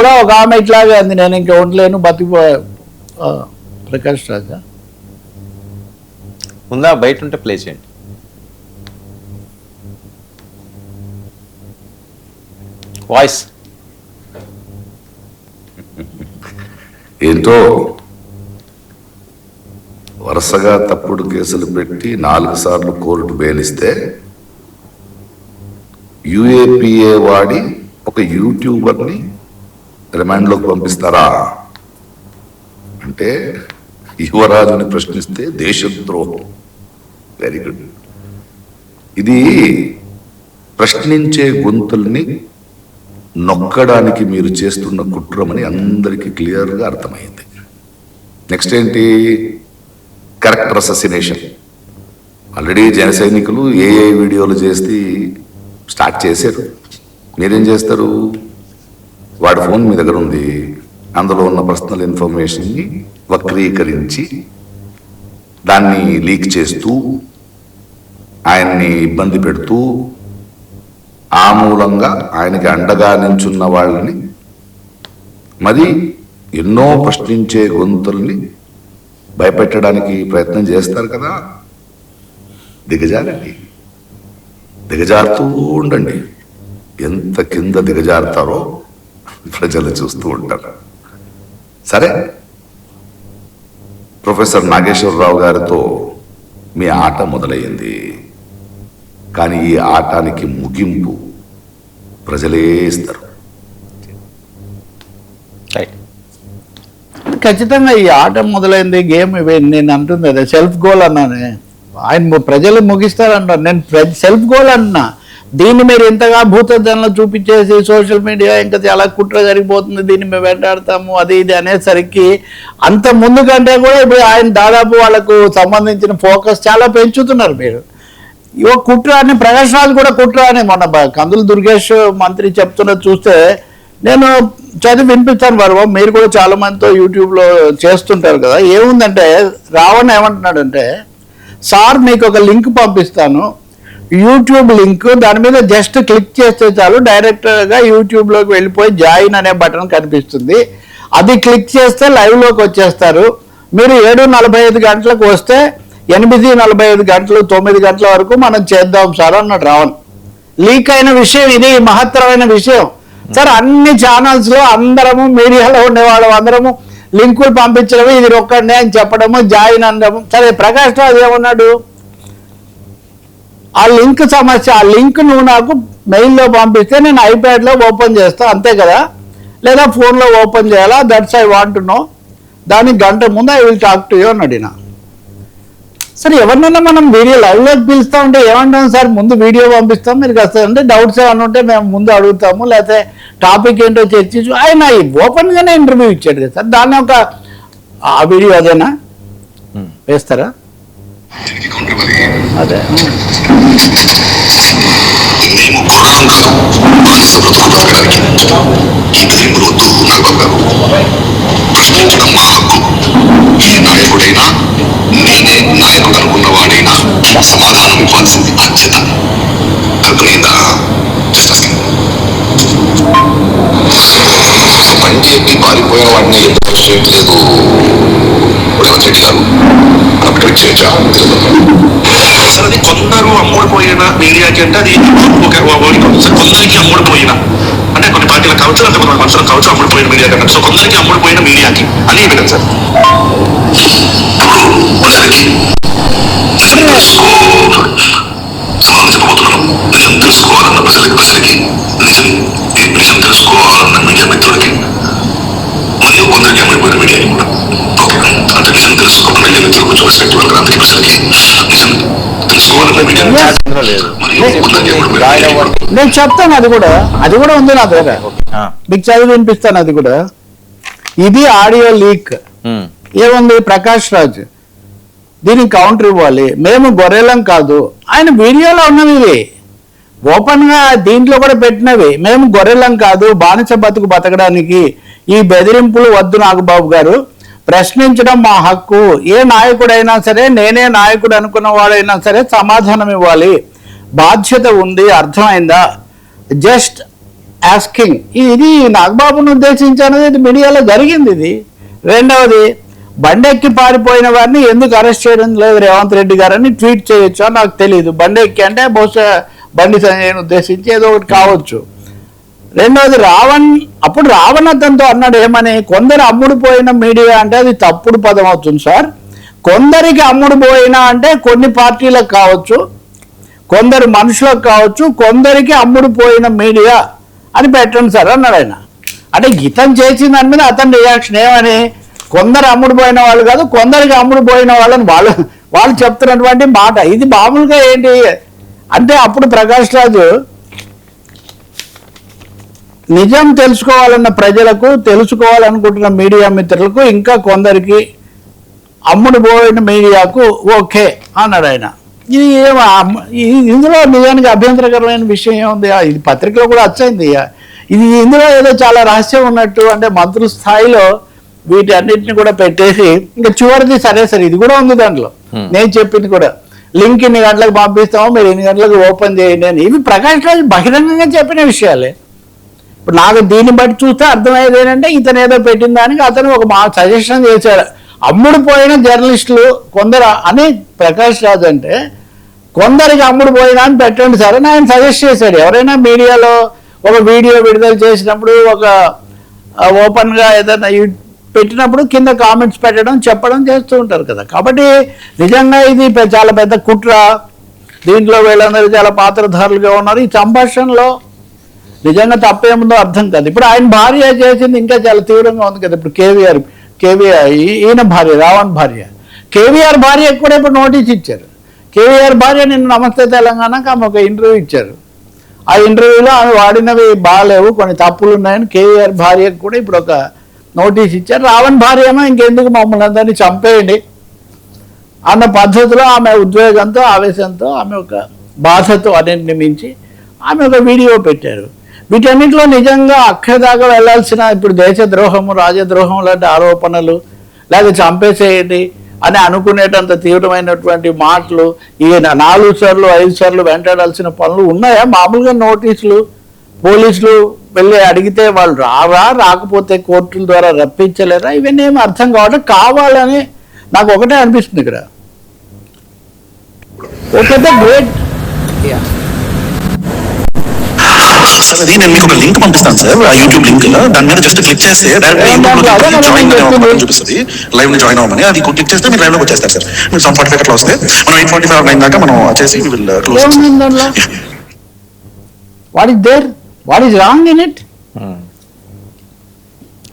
కూడా ఒక ఆమె ఇట్లాగే అంది, నేను ఇంకా ఉండలేను బతికిపోయా. ప్రకాష్ రాజా ఉందా? బయట ఉంటే ప్లే చేయండి. వాయిస్ ఏంటో వరుసగా తప్పుడు కేసులు పెట్టి 4 సార్లు కోర్టు బెయిలిస్తే యుఏపిఏ వాడి ఒక యూట్యూబర్ని రిమాండ్లోకి పంపిస్తారా అంటే యువరాజుని ప్రశ్నిస్తే దేశద్రోహం. Very good. ఇది ప్రశ్నించే గొంతుల్ని నొక్కడానికి మీరు చేస్తున్న కుట్రమని అందరికీ క్లియర్గా అర్థమైంది. నెక్స్ట్ ఏంటి? క్యారెక్టర్ అససినేషన్. ఆల్రెడీ జన సైనికులు ఏ వీడియోలు చేసి స్టార్ట్ చేశారు. మీరేం చేస్తారు? వాడి ఫోన్ మీ దగ్గర ఉంది, అందులో ఉన్న పర్సనల్ ఇన్ఫర్మేషన్ని వక్రీకరించి దాన్ని లీక్ చేస్తూ ఆయన్ని ఇబ్బంది పెడుతూ ఆ మూలంగా ఆయనకి అండగా నించున్న వాళ్ళని మరి ఎన్నో ప్రశ్నించే గొంతుల్ని భయపెట్టడానికి ప్రయత్నం చేస్తారు కదా. దిగజారండి, దిగజారుతూ ఉండండి. ఎంత కింద దిగజారుతారో ప్రజలు చూస్తూ ఉంటారు. సరే, ప్రొఫెసర్ నాగేశ్వరరావు గారితో మీ ఆట మొదలయ్యింది. కానీ ఈ ఆటానికి ముగింపు ప్రజలే ఇస్తారు. ఖచ్చితంగా ఈ ఆట మొదలైంది, గేమ్ నేను అంటుంది అదే సెల్ఫ్ గోల్ అన్నానే. ఆయన ప్రజలు ముగిస్తారంటారు, నేను సెల్ఫ్ గోల్ అన్నా. దీన్ని మీరు ఇంతగా భూతద్దంలో చూపించేసి సోషల్ మీడియా ఇంకా చాలా కుట్ర జరిగిపోతుంది, దీన్ని మేము వెంటాడతాము అది ఇది అనేసరికి అంత ముందు కంటే కూడా ఇప్పుడు ఆయన దాదాపు వాళ్ళకు సంబంధించిన ఫోకస్ చాలా పెంచుతున్నారు. మీరు ఇవో కుట్ర అని, ప్రకాష్ రాజు కూడా కుట్ర అని మొన్న కందులు దుర్గేష్ మంత్రి చెప్తున్నది చూస్తే నేను చదివి వినిపిస్తాను. వర్మ మీరు కూడా చాలా మందితో యూట్యూబ్లో చేస్తుంటారు కదా. ఏముందంటే రావణ్ ఏమంటున్నాడంటే, సార్ మీకు ఒక లింక్ పంపిస్తాను, యూట్యూబ్ లింక్, దాని మీద జస్ట్ క్లిక్ చేస్తే చాలు డైరెక్ట్గా యూట్యూబ్లోకి వెళ్ళిపోయి జాయిన్ అనే బటన్ కనిపిస్తుంది, అది క్లిక్ చేస్తే లైవ్లోకి వచ్చేస్తారు. మీరు 7:45 గంటలకు వస్తే 8:45 గంటలు 9 గంటల వరకు మనం చేద్దాం సార్ అన్నాడు రావణ్. లీక్ అయిన విషయం ఇది, మహత్తరమైన విషయం సార్. అన్ని ఛానల్స్లో అందరము, మీడియాలో ఉండేవాళ్ళం అందరము లింకులు పంపించడము, ఇది ఒక్కడే అని చెప్పడము, జాయిన్ అనడము. సరే, ప్రకాష్ రాజు ఏమన్నాడు? ఆ లింక్ సమస్య, ఆ లింక్ నువ్వు నాకు మెయిల్లో పంపిస్తే నేను ఐప్యాడ్లో ఓపెన్ చేస్తా, అంతే కదా, లేదా ఫోన్లో ఓపెన్ చేయాలా, that's I want to know, దానికి గంట ముందు I will talk to you అని అడిగినా. సరే, ఎవరినైనా మనం వీడియో లైవ్లోకి పిలుస్తా ఉంటే ఏమంటాం సార్, ముందు వీడియో పంపిస్తాం, మీరు కాస్త అంటే డౌట్స్ ఏమైనా ఉంటే మేము ముందు అడుగుతాము, లేకపోతే టాపిక్ ఏంటో చర్చించు. ఆయన ఓపెన్గానే ఇంటర్వ్యూ ఇచ్చాడు కదా సార్, దాన్ని ఒక ఆ వీడియో అదేనా వేస్తారా? అదే ప్రశ్నించడం మా హక్కు. ఏ నాయకుడైనా, నేనే నాయకుడు అనుకున్న వాడైనా సమాధానం ఇవ్వాల్సింది బాధ్యత. అర్థమైందా? పని చెప్పి పారిపోయిన వాడిని ఎందుకు అరెస్ట్ చేయట్లేదు రేవంత్ రెడ్డి గారు? అప్డేట్ చేయొచ్చా? సార్, అది కొందరు అమ్ముడుపోయిన మీడియాకి అంటే అది కొందరికి అమ్ముడుపోయిన అంటే కొన్ని పార్టీల కావచ్చు, అంటే కొన్ని మనుషులకు కావచ్చు, అమ్ముడుపోయిన మీడియా కన్నా. సో కొందరికి అమ్ముడుపోయిన మీడియాకి అని ఎవిడెన్స్ సార్. కొందరికి సమాధానం చెప్పబోతున్నాను. నిజం తెలుసుకోవాలన్న ప్రజలకి నిజం తెలుసుకోవాలన్న మీడియా మిత్రుడికి, మరియు కొందరికి అమ్ముడుపోయిన మీడియాకి కూడా. ఓకే, అంటే నిజం తెలుసుకోకుండా మీడియా మిత్రులు కొంచెం రెస్పెక్ట్ ఇవ్వాలి అందరికీ ప్రజలకి. నిజం తెలుసుకోవాలన్న మీడియా మరియు కొందరికి అమ్ముడుపోయిన. నేను చెప్తాను, అది కూడా ఉంది నా దగ్గర, మీకు చదివి వినిపిస్తాను. అది కూడా, ఇది ఆడియో లీక్. ఏముంది? ప్రకాష్ రాజ్ దీనికి కౌంటర్ ఇవ్వాలి, మేము గొర్రెలం కాదు, ఆయన వీడియోలో ఉన్నవి ఇవి, ఓపెన్గా దీంట్లో కూడా పెట్టినవి, మేము గొర్రెలం కాదు, బానిస బతుకు బతకడానికి ఈ బెదిరింపులు వద్దు నాగబాబు గారు, ప్రశ్నించడం మా హక్కు, ఏ నాయకుడైనా సరే, నేనే నాయకుడు అనుకున్న వాడైనా సరే సమాధానం ఇవ్వాలి, బాధ్యత ఉంది, అర్థమైందా? Just asking. ఇది నాగబాబును ఉద్దేశించి అనేది ఇది మీడియాలో జరిగింది. ఇది రెండవది, బండెక్కి పారిపోయిన వారిని ఎందుకు అరెస్ట్ చేయడం లేదు రేవంత్ రెడ్డి గారని ట్వీట్ చేయొచ్చు అని నాకు తెలియదు. బండెక్కి అంటే బహుశా బండి సంజయ్ని ఉద్దేశించి ఏదో ఒకటి కావచ్చు. రెండవది, అప్పుడు రావణ్ అతనితో అన్నాడు ఏమని, కొందరు అమ్ముడు పోయిన మీడియా అంటే అది తప్పుడు పదం అవుతుంది సార్. కొందరికి అమ్ముడు పోయినా అంటే కొన్ని పార్టీలకు కావచ్చు, కొందరు మనుషులకు కావచ్చు, కొందరికి అమ్ముడు పోయిన మీడియా అని పెట్టండి సార్ అన్నాడు ఆయన. అంటే ఇతను చేసిన దాని మీద అతని రియాక్షన్ ఏమని, కొందరు అమ్ముడు పోయిన వాళ్ళు కాదు, కొందరికి అమ్ముడు పోయిన వాళ్ళని వాళ్ళు చెప్తున్నటువంటి మాట. ఇది మామూలుగా ఏంటి అంటే, అప్పుడు ప్రకాష్ రాజు నిజం తెలుసుకోవాలన్న ప్రజలకు, తెలుసుకోవాలనుకుంటున్న మీడియా మిత్రులకు, ఇంకా కొందరికి అమ్ముడు పోయిన మీడియాకు ఓకే అన్నాడు ఆయన. ఇది ఇందులో నిజానికి అభ్యంతరకరమైన విషయం ఏముంది? ఇది పత్రికలో కూడా వచ్చింది. ఇది ఇందులో ఏదో చాలా రహస్యం ఉన్నట్టు, అంటే మంత్రుల స్థాయిలో వీటి అన్నింటిని కూడా పెట్టేసి ఇంకా చివరిది సరే ఇది కూడా ఉంది దాంట్లో. నేను చెప్పింది కూడా, లింక్ ఇన్ని గంటలకు పంపిస్తాము, మీరు ఎన్ని గంటలకు ఓపెన్ చేయండి అని. ఇవి ప్రకాష్ రాజు బహిరంగంగా చెప్పిన విషయాలే. ఇప్పుడు నాకు దీన్ని బట్టి చూస్తే అర్థమయ్యేది ఏంటంటే, ఇతను ఏదో పెట్టిన దానికి అతను ఒక సజెషన్ చేశాడు. అమ్ముడు పోయిన జర్నలిస్టులు కొందరు అని ప్రకాష్ రాజు అంటే, కొందరికి అమ్ముడు పోయినా అని పెట్టండి సార్ అని ఆయన సజెస్ట్ చేశాడు. ఎవరైనా మీడియాలో ఒక వీడియో విడుదల చేసినప్పుడు, ఒక ఓపెన్గా ఏదైనా పెట్టినప్పుడు కింద కామెంట్స్ పెట్టడం, చెప్పడం చేస్తూ ఉంటారు కదా. కాబట్టి నిజంగా ఇది చాలా పెద్ద కుట్ర. దీంట్లో వీళ్ళందరూ చాలా పాత్రధారులుగా ఉన్నారు. ఈ సంభాషణలో నిజంగా తప్పేముందో అర్థం కాదు. ఇప్పుడు ఆయన భార్య చేసింది ఇంకా చాలా తీవ్రంగా ఉంది కదా. ఇప్పుడు కేవీఆర్ ఈయన భార్య, రావణ్ భార్య, కేవీఆర్ భార్యకు కూడా ఇప్పుడు నోటీస్ ఇచ్చారు. కేవీఆర్ భార్య నిన్న నమస్తే తెలంగాణకు ఆమె ఒక ఇంటర్వ్యూ ఇచ్చారు. ఆ ఇంటర్వ్యూలో ఆమె వాడినవి బాగాలేవు, కొన్ని తప్పులు ఉన్నాయని కేవీఆర్ భార్యకు కూడా ఇప్పుడు ఒక నోటీస్ ఇచ్చారు. రావణ్ భార్య ఏమో ఇంకెందుకు మమ్మల్ని అందరినీ చంపేయండి అన్న పద్ధతిలో, ఆమె ఉద్వేగంతో, ఆవేశంతో, ఆమె ఒక బాధతో అన్నింటిని మించి ఆమె ఒక వీడియో పెట్టారు. వీటన్నిటిలో నిజంగా అక్కడి దాకా వెళ్లాల్సిన, ఇప్పుడు దేశద్రోహము, రాజద్రోహం లాంటి ఆరోపణలు, లేదా చంపేసేయండి అని అనుకునేటంత తీవ్రమైనటువంటి మాటలు, ఈ 4 సార్లు 5 సార్లు వెంటాడాల్సిన పనులు ఉన్నాయా? మామూలుగా నోటీసులు పోలీసులు వెళ్ళి అడిగితే వాళ్ళు రాకపోతే కోర్టుల ద్వారా రప్పించలేరా? ఇవన్నీ ఏమి అర్థం కావాలని నాకు ఒకటే అనిపిస్తుంది ఇక్కడ. ఒకటే గ్రేట్. సార్ అది నేను మీకు ఒక లింక్ పంపిస్తాను సార్, ఆ యూట్యూబ్ లింక్. దాని మీద జస్ట్ క్లిక్ చేస్తే చూపిస్తుంది లైవ్ ని జాయిన్ అవ్వమని. అది క్లిక్ చేస్తే మీరు లైవ్ లోకి వచ్చేస్తారు సార్. మీరు 7:45 అట్లా వస్తే మనం 8:45 9 దాకా మనం వచ్చేసి what is there, what is wrong in it?